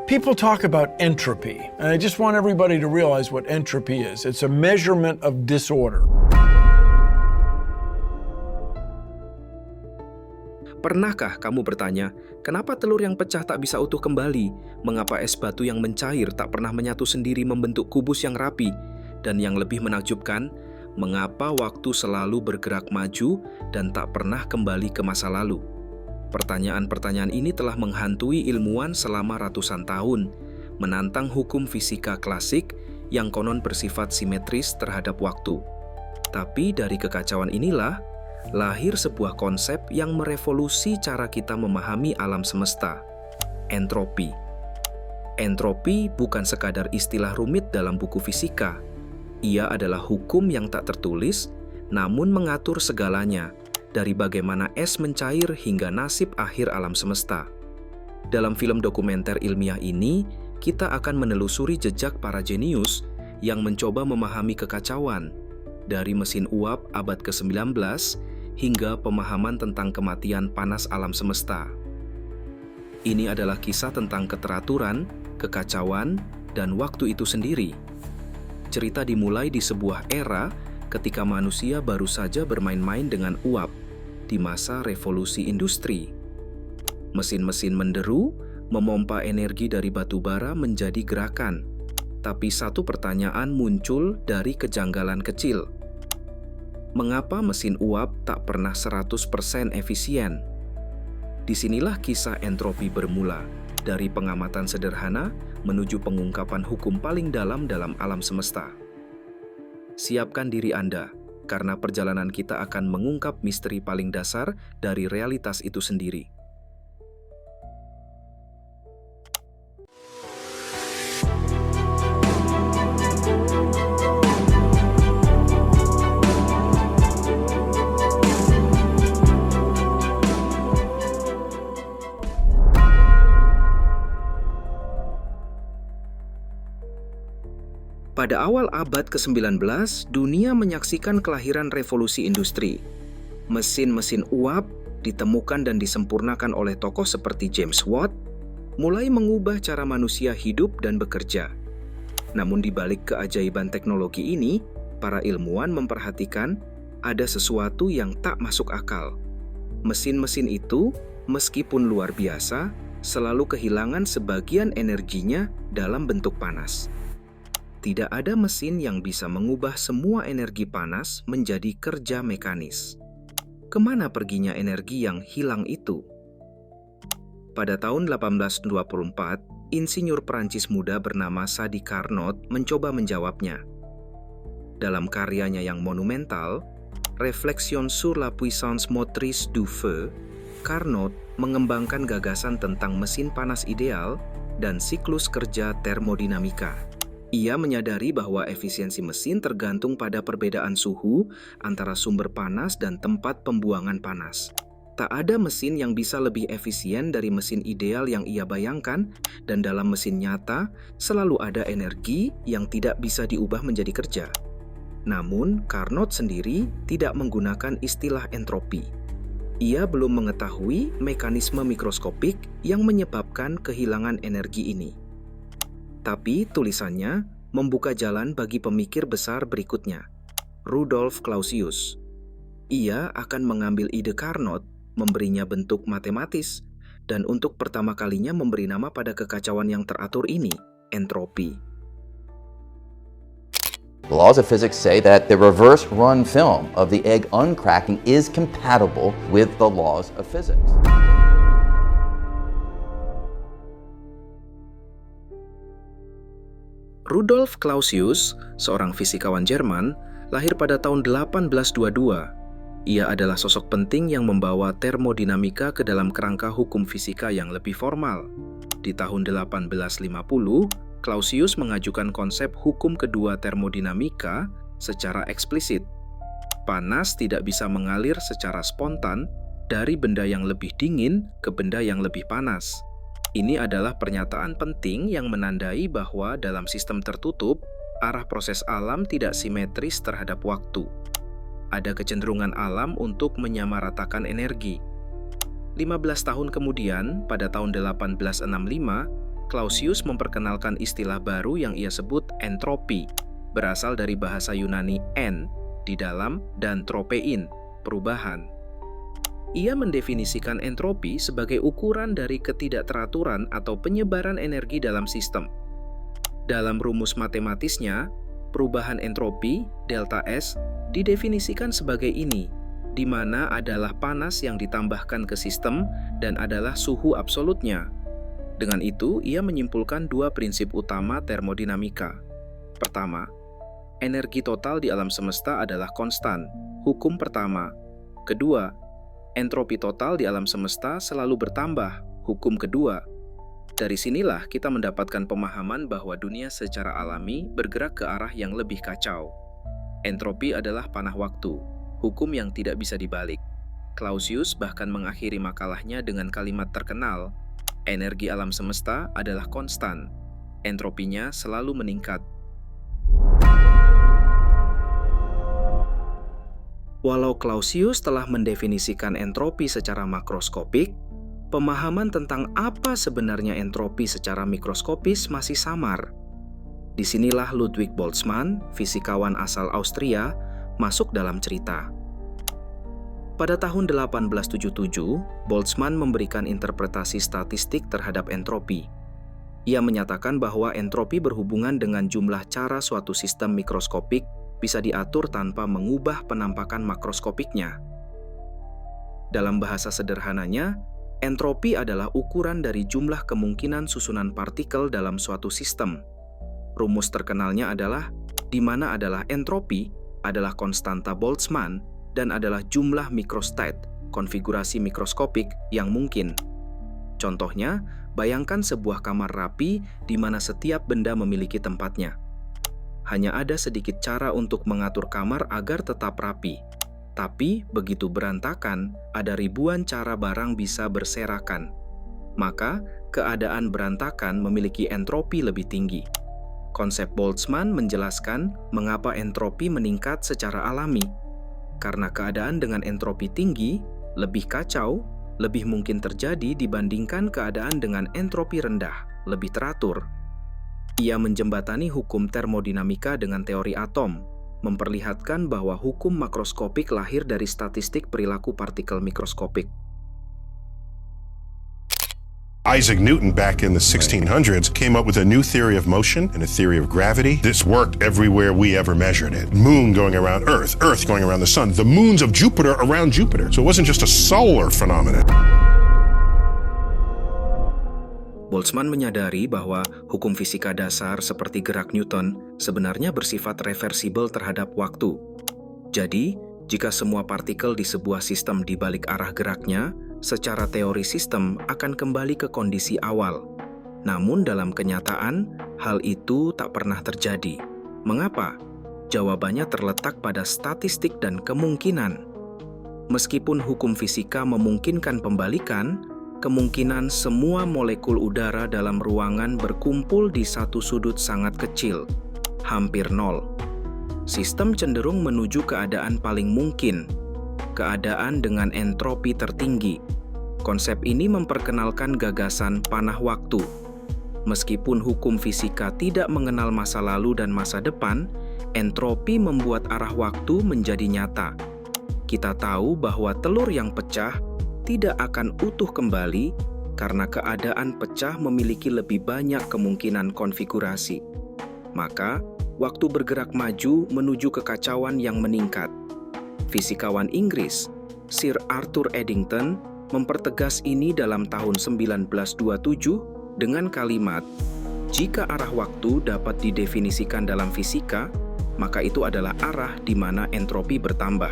People talk about entropy, and I just want everybody to realize what entropy is. It's a measurement of disorder. Pernahkah kamu bertanya, kenapa telur yang pecah tak bisa utuh kembali? Mengapa es batu yang mencair tak pernah menyatu sendiri membentuk kubus yang rapi? Dan yang lebih menakjubkan, mengapa waktu selalu bergerak maju dan tak pernah kembali ke masa lalu? Pertanyaan-pertanyaan ini telah menghantui ilmuwan selama ratusan tahun, menantang hukum fisika klasik yang konon bersifat simetris terhadap waktu. Tapi dari kekacauan inilah, lahir sebuah konsep yang merevolusi cara kita memahami alam semesta, entropi. Entropi bukan sekadar istilah rumit dalam buku fisika. Ia adalah hukum yang tak tertulis, namun mengatur segalanya, dari bagaimana es mencair hingga nasib akhir alam semesta. Dalam film dokumenter ilmiah ini, kita akan menelusuri jejak para jenius yang mencoba memahami kekacauan, dari mesin uap abad ke-19 hingga pemahaman tentang kematian panas alam semesta. Ini adalah kisah tentang keteraturan, kekacauan, dan waktu itu sendiri. Cerita dimulai di sebuah era ketika manusia baru saja bermain-main dengan uap di masa revolusi industri. Mesin-mesin menderu, memompa energi dari batu bara menjadi gerakan. Tapi satu pertanyaan muncul dari kejanggalan kecil. Mengapa mesin uap tak pernah 100% efisien? Disinilah kisah entropi bermula, dari pengamatan sederhana menuju pengungkapan hukum paling dalam alam semesta. Siapkan diri Anda, karena perjalanan kita akan mengungkap misteri paling dasar dari realitas itu sendiri. Pada awal abad ke-19, dunia menyaksikan kelahiran revolusi industri. Mesin-mesin uap ditemukan dan disempurnakan oleh tokoh seperti James Watt, mulai mengubah cara manusia hidup dan bekerja. Namun di balik keajaiban teknologi ini, para ilmuwan memperhatikan ada sesuatu yang tak masuk akal. Mesin-mesin itu, meskipun luar biasa, selalu kehilangan sebagian energinya dalam bentuk panas. Tidak ada mesin yang bisa mengubah semua energi panas menjadi kerja mekanis. Kemana perginya energi yang hilang itu? Pada tahun 1824, insinyur Prancis muda bernama Sadi Carnot mencoba menjawabnya. Dalam karyanya yang monumental, Réflexions sur la puissance motrice du feu, Carnot mengembangkan gagasan tentang mesin panas ideal dan siklus kerja termodinamika. Ia menyadari bahwa efisiensi mesin tergantung pada perbedaan suhu antara sumber panas dan tempat pembuangan panas. Tak ada mesin yang bisa lebih efisien dari mesin ideal yang ia bayangkan, dan dalam mesin nyata selalu ada energi yang tidak bisa diubah menjadi kerja. Namun, Carnot sendiri tidak menggunakan istilah entropi. Ia belum mengetahui mekanisme mikroskopik yang menyebabkan kehilangan energi ini. Tapi tulisannya membuka jalan bagi pemikir besar berikutnya, Rudolf Clausius. Ia akan mengambil ide Carnot, memberinya bentuk matematis, dan untuk pertama kalinya memberi nama pada kekacauan yang teratur ini, entropi. The laws of physics say that the reverse run film of the egg uncracking is compatible with the laws of physics. Rudolf Clausius, seorang fisikawan Jerman, lahir pada tahun 1822. Ia adalah sosok penting yang membawa termodinamika ke dalam kerangka hukum fisika yang lebih formal. Di tahun 1850, Clausius mengajukan konsep hukum kedua termodinamika secara eksplisit. Panas tidak bisa mengalir secara spontan dari benda yang lebih dingin ke benda yang lebih panas. Ini adalah pernyataan penting yang menandai bahwa dalam sistem tertutup, arah proses alam tidak simetris terhadap waktu. Ada kecenderungan alam untuk menyamaratakan energi. 15 tahun kemudian, pada tahun 1865, Clausius memperkenalkan istilah baru yang ia sebut entropi, berasal dari bahasa Yunani en, di dalam, dan tropein, perubahan. Ia mendefinisikan entropi sebagai ukuran dari ketidakteraturan atau penyebaran energi dalam sistem. Dalam rumus matematisnya, perubahan entropi, delta S, didefinisikan sebagai ini, di mana adalah panas yang ditambahkan ke sistem dan adalah suhu absolutnya. Dengan itu, ia menyimpulkan dua prinsip utama termodinamika. Pertama, energi total di alam semesta adalah konstan, hukum pertama. Kedua, entropi total di alam semesta selalu bertambah, hukum kedua. Dari sinilah kita mendapatkan pemahaman bahwa dunia secara alami bergerak ke arah yang lebih kacau. Entropi adalah panah waktu, hukum yang tidak bisa dibalik. Clausius bahkan mengakhiri makalahnya dengan kalimat terkenal, energi alam semesta adalah konstan, entropinya selalu meningkat. Walau Clausius telah mendefinisikan entropi secara makroskopik, pemahaman tentang apa sebenarnya entropi secara mikroskopis masih samar. Disinilah Ludwig Boltzmann, fisikawan asal Austria, masuk dalam cerita. Pada tahun 1877, Boltzmann memberikan interpretasi statistik terhadap entropi. Ia menyatakan bahwa entropi berhubungan dengan jumlah cara suatu sistem mikroskopik bisa diatur tanpa mengubah penampakan makroskopiknya. Dalam bahasa sederhananya, entropi adalah ukuran dari jumlah kemungkinan susunan partikel dalam suatu sistem. Rumus terkenalnya adalah di mana adalah entropi adalah konstanta Boltzmann dan adalah jumlah mikrostat, konfigurasi mikroskopik yang mungkin. Contohnya, bayangkan sebuah kamar rapi di mana setiap benda memiliki tempatnya. Hanya ada sedikit cara untuk mengatur kamar agar tetap rapi. Tapi, begitu berantakan, ada ribuan cara barang bisa berserakan. Maka, keadaan berantakan memiliki entropi lebih tinggi. Konsep Boltzmann menjelaskan mengapa entropi meningkat secara alami. Karena keadaan dengan entropi tinggi, lebih kacau, lebih mungkin terjadi dibandingkan keadaan dengan entropi rendah, lebih teratur. Ia menjembatani hukum termodinamika dengan teori atom, memperlihatkan bahwa hukum makroskopik lahir dari statistik perilaku partikel mikroskopik. Isaac Newton back in the 1600s came up with a new theory of motion and a theory of gravity. This worked everywhere we ever measured it. Moon going around Earth, Earth going around the sun, the moons of Jupiter around Jupiter. So it wasn't just a solar phenomenon. Boltzmann menyadari bahwa hukum fisika dasar seperti gerak Newton sebenarnya bersifat reversibel terhadap waktu. Jadi, jika semua partikel di sebuah sistem dibalik arah geraknya, secara teori sistem akan kembali ke kondisi awal. Namun dalam kenyataan, hal itu tak pernah terjadi. Mengapa? Jawabannya terletak pada statistik dan kemungkinan. Meskipun hukum fisika memungkinkan pembalikan, kemungkinan semua molekul udara dalam ruangan berkumpul di satu sudut sangat kecil, hampir nol. Sistem cenderung menuju keadaan paling mungkin, keadaan dengan entropi tertinggi. Konsep ini memperkenalkan gagasan panah waktu. Meskipun hukum fisika tidak mengenal masa lalu dan masa depan, entropi membuat arah waktu menjadi nyata. Kita tahu bahwa telur yang pecah tidak akan utuh kembali karena keadaan pecah memiliki lebih banyak kemungkinan konfigurasi. Maka, waktu bergerak maju menuju kekacauan yang meningkat. Fisikawan Inggris, Sir Arthur Eddington, mempertegas ini dalam tahun 1927 dengan kalimat, "Jika arah waktu dapat didefinisikan dalam fisika, maka itu adalah arah di mana entropi bertambah."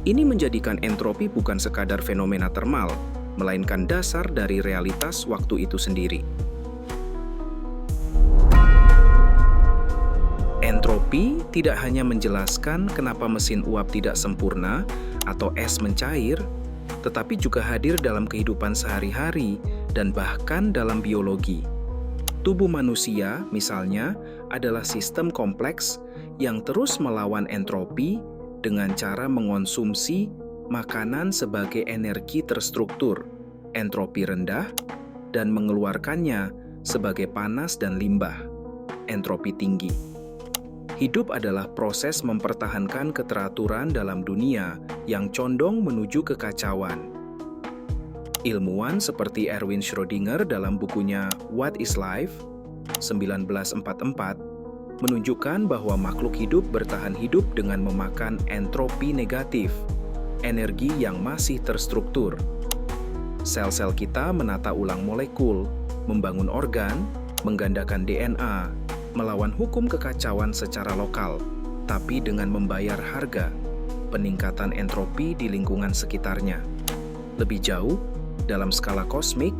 Ini menjadikan entropi bukan sekadar fenomena termal, melainkan dasar dari realitas waktu itu sendiri. Entropi tidak hanya menjelaskan kenapa mesin uap tidak sempurna atau es mencair, tetapi juga hadir dalam kehidupan sehari-hari dan bahkan dalam biologi. Tubuh manusia, misalnya, adalah sistem kompleks yang terus melawan entropi dengan cara mengonsumsi makanan sebagai energi terstruktur, entropi rendah, dan mengeluarkannya sebagai panas dan limbah, entropi tinggi. Hidup adalah proses mempertahankan keteraturan dalam dunia yang condong menuju kekacauan. Ilmuwan seperti Erwin Schrödinger dalam bukunya What is Life? 1944 menunjukkan bahwa makhluk hidup bertahan hidup dengan memakan entropi negatif, energi yang masih terstruktur. Sel-sel kita menata ulang molekul, membangun organ, menggandakan DNA, melawan hukum kekacauan secara lokal, tapi dengan membayar harga, peningkatan entropi di lingkungan sekitarnya. Lebih jauh, dalam skala kosmik,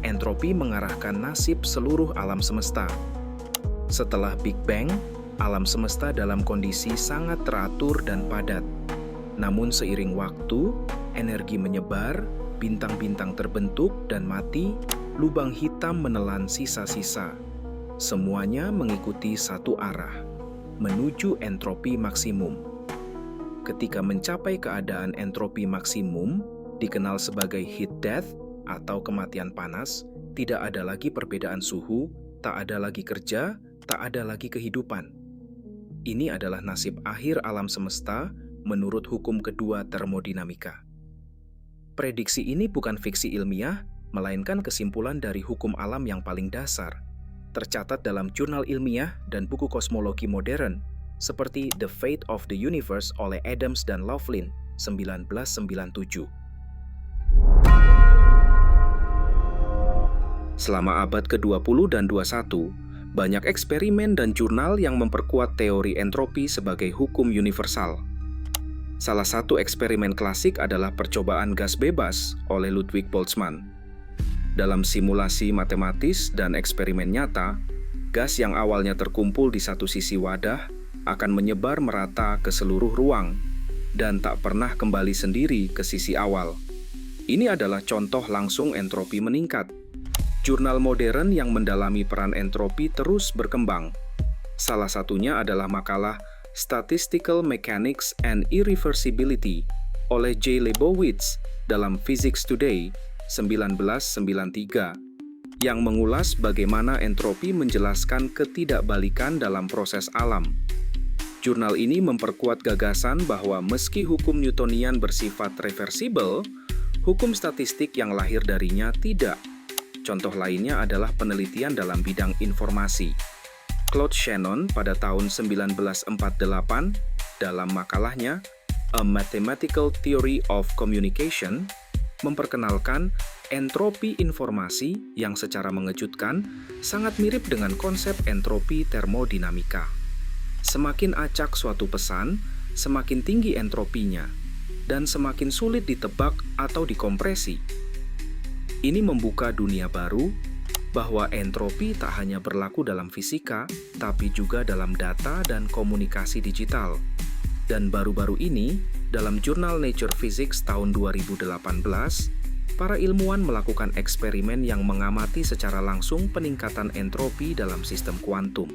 entropi mengarahkan nasib seluruh alam semesta. Setelah Big Bang, alam semesta dalam kondisi sangat teratur dan padat. Namun seiring waktu, energi menyebar, bintang-bintang terbentuk dan mati, lubang hitam menelan sisa-sisa. Semuanya mengikuti satu arah, menuju entropi maksimum. Ketika mencapai keadaan entropi maksimum, dikenal sebagai heat death atau kematian panas, tidak ada lagi perbedaan suhu, tak ada lagi kerja, tak ada lagi kehidupan. Ini adalah nasib akhir alam semesta menurut hukum kedua termodinamika. Prediksi ini bukan fiksi ilmiah, melainkan kesimpulan dari hukum alam yang paling dasar, tercatat dalam jurnal ilmiah dan buku kosmologi modern, seperti The Fate of the Universe oleh Adams dan Laughlin, 1997. Selama abad ke-20 dan 21, banyak eksperimen dan jurnal yang memperkuat teori entropi sebagai hukum universal. Salah satu eksperimen klasik adalah percobaan gas bebas oleh Ludwig Boltzmann. Dalam simulasi matematis dan eksperimen nyata, gas yang awalnya terkumpul di satu sisi wadah akan menyebar merata ke seluruh ruang dan tak pernah kembali sendiri ke sisi awal. Ini adalah contoh langsung entropi meningkat. Jurnal modern yang mendalami peran entropi terus berkembang. Salah satunya adalah makalah Statistical Mechanics and Irreversibility oleh J. Leibowitz dalam Physics Today 1993 yang mengulas bagaimana entropi menjelaskan ketidakbalikan dalam proses alam. Jurnal ini memperkuat gagasan bahwa meski hukum Newtonian bersifat reversibel, hukum statistik yang lahir darinya tidak. Contoh lainnya adalah penelitian dalam bidang informasi. Claude Shannon pada tahun 1948 dalam makalahnya A Mathematical Theory of Communication memperkenalkan entropi informasi yang secara mengejutkan sangat mirip dengan konsep entropi termodinamika. Semakin acak suatu pesan, semakin tinggi entropinya, dan semakin sulit ditebak atau dikompresi. Ini membuka dunia baru, bahwa entropi tak hanya berlaku dalam fisika, tapi juga dalam data dan komunikasi digital. Dan baru-baru ini, dalam jurnal Nature Physics tahun 2018, para ilmuwan melakukan eksperimen yang mengamati secara langsung peningkatan entropi dalam sistem kuantum.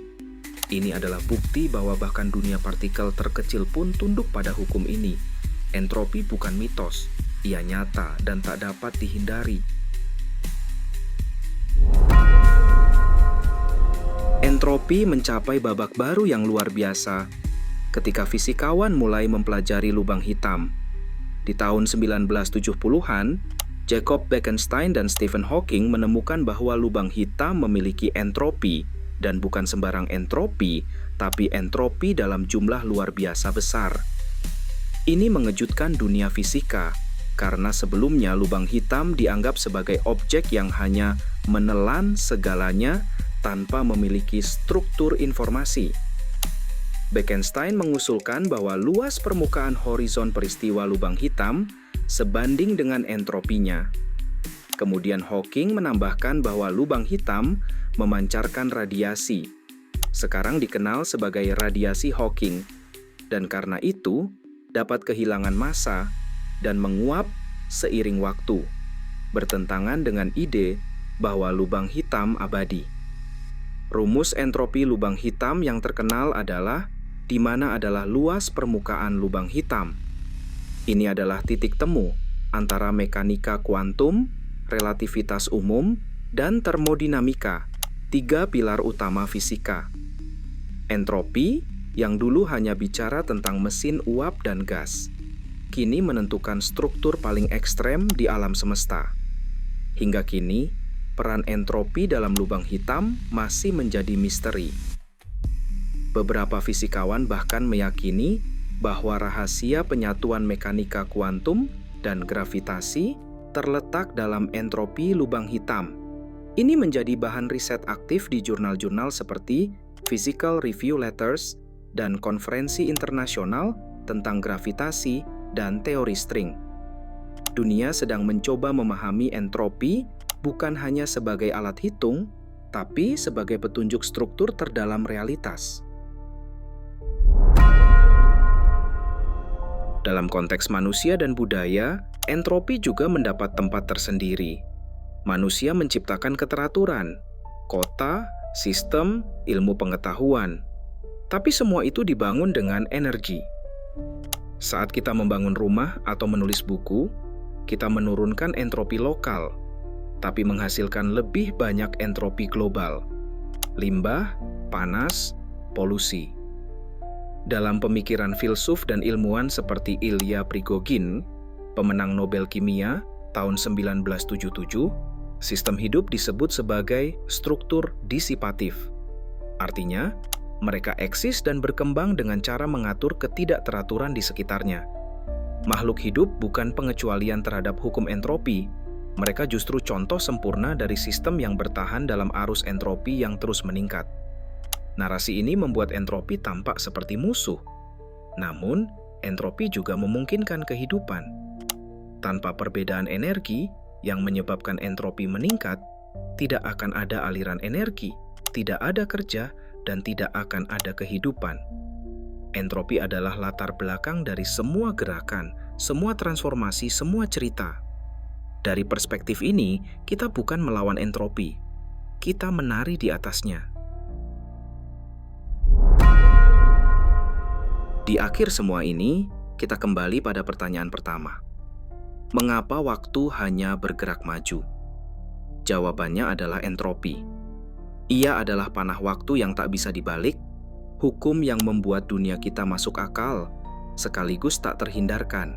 Ini adalah bukti bahwa bahkan dunia partikel terkecil pun tunduk pada hukum ini. Entropi bukan mitos, ia nyata dan tak dapat dihindari. Entropi mencapai babak baru yang luar biasa ketika fisikawan mulai mempelajari lubang hitam. Di tahun 1970-an, Jacob Bekenstein dan Stephen Hawking menemukan bahwa lubang hitam memiliki entropi, dan bukan sembarang entropi, tapi entropi dalam jumlah luar biasa besar. Ini mengejutkan dunia fisika, karena sebelumnya lubang hitam dianggap sebagai objek yang hanya menelan segalanya tanpa memiliki struktur informasi. Bekenstein mengusulkan bahwa luas permukaan horizon peristiwa lubang hitam sebanding dengan entropinya. Kemudian Hawking menambahkan bahwa lubang hitam memancarkan radiasi, sekarang dikenal sebagai radiasi Hawking, dan karena itu dapat kehilangan massa dan menguap seiring waktu, bertentangan dengan ide bahwa lubang hitam abadi. Rumus entropi lubang hitam yang terkenal adalah di mana adalah luas permukaan lubang hitam. Ini adalah titik temu antara mekanika kuantum, relativitas umum, dan termodinamika, 3 pilar utama fisika. Entropi, yang dulu hanya bicara tentang mesin uap dan gas, kini menentukan struktur paling ekstrem di alam semesta. Hingga kini, peran entropi dalam lubang hitam masih menjadi misteri. Beberapa fisikawan bahkan meyakini bahwa rahasia penyatuan mekanika kuantum dan gravitasi terletak dalam entropi lubang hitam. Ini menjadi bahan riset aktif di jurnal-jurnal seperti Physical Review Letters dan konferensi internasional tentang gravitasi dan teori string. Dunia sedang mencoba memahami entropi bukan hanya sebagai alat hitung, tapi sebagai petunjuk struktur terdalam realitas. Dalam konteks manusia dan budaya, entropi juga mendapat tempat tersendiri. Manusia menciptakan keteraturan, kota, sistem, ilmu pengetahuan. Tapi semua itu dibangun dengan energi. Saat kita membangun rumah atau menulis buku, kita menurunkan entropi lokal, tapi menghasilkan lebih banyak entropi global. Limbah, panas, polusi. Dalam pemikiran filsuf dan ilmuwan seperti Ilya Prigogine, pemenang Nobel Kimia tahun 1977, sistem hidup disebut sebagai struktur disipatif. Artinya, mereka eksis dan berkembang dengan cara mengatur ketidakteraturan di sekitarnya. Makhluk hidup bukan pengecualian terhadap hukum entropi. Mereka justru contoh sempurna dari sistem yang bertahan dalam arus entropi yang terus meningkat. Narasi ini membuat entropi tampak seperti musuh. Namun, entropi juga memungkinkan kehidupan. Tanpa perbedaan energi yang menyebabkan entropi meningkat, tidak akan ada aliran energi, tidak ada kerja, dan tidak akan ada kehidupan. Entropi adalah latar belakang dari semua gerakan, semua transformasi, semua cerita. Dari perspektif ini, kita bukan melawan entropi, kita menari di atasnya. Di akhir semua ini, kita kembali pada pertanyaan pertama. Mengapa waktu hanya bergerak maju? Jawabannya adalah entropi. Ia adalah panah waktu yang tak bisa dibalik, hukum yang membuat dunia kita masuk akal, sekaligus tak terhindarkan.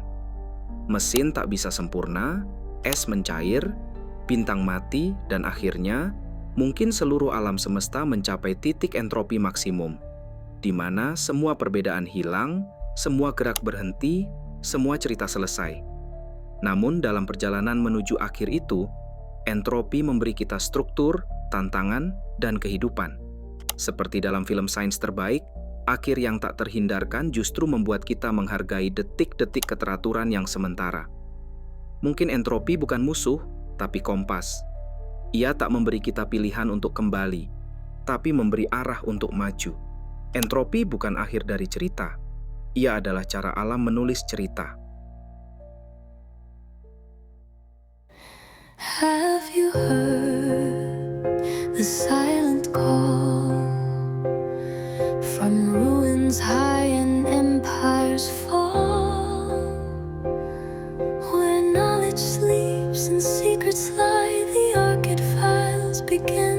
Mesin tak bisa sempurna, es mencair, bintang mati, dan akhirnya mungkin seluruh alam semesta mencapai titik entropi maksimum, di mana semua perbedaan hilang, semua gerak berhenti, semua cerita selesai. Namun dalam perjalanan menuju akhir itu, entropi memberi kita struktur, tantangan, dan kehidupan. Seperti dalam film sains terbaik, akhir yang tak terhindarkan justru membuat kita menghargai detik-detik keteraturan yang sementara. Mungkin entropi bukan musuh, tapi kompas. Ia tak memberi kita pilihan untuk kembali, tapi memberi arah untuk maju. Entropi bukan akhir dari cerita. Ia adalah cara alam menulis cerita. Have you heard the silent call from ruins high and empires fall? Where knowledge sleeps and secrets lie, the archid files begin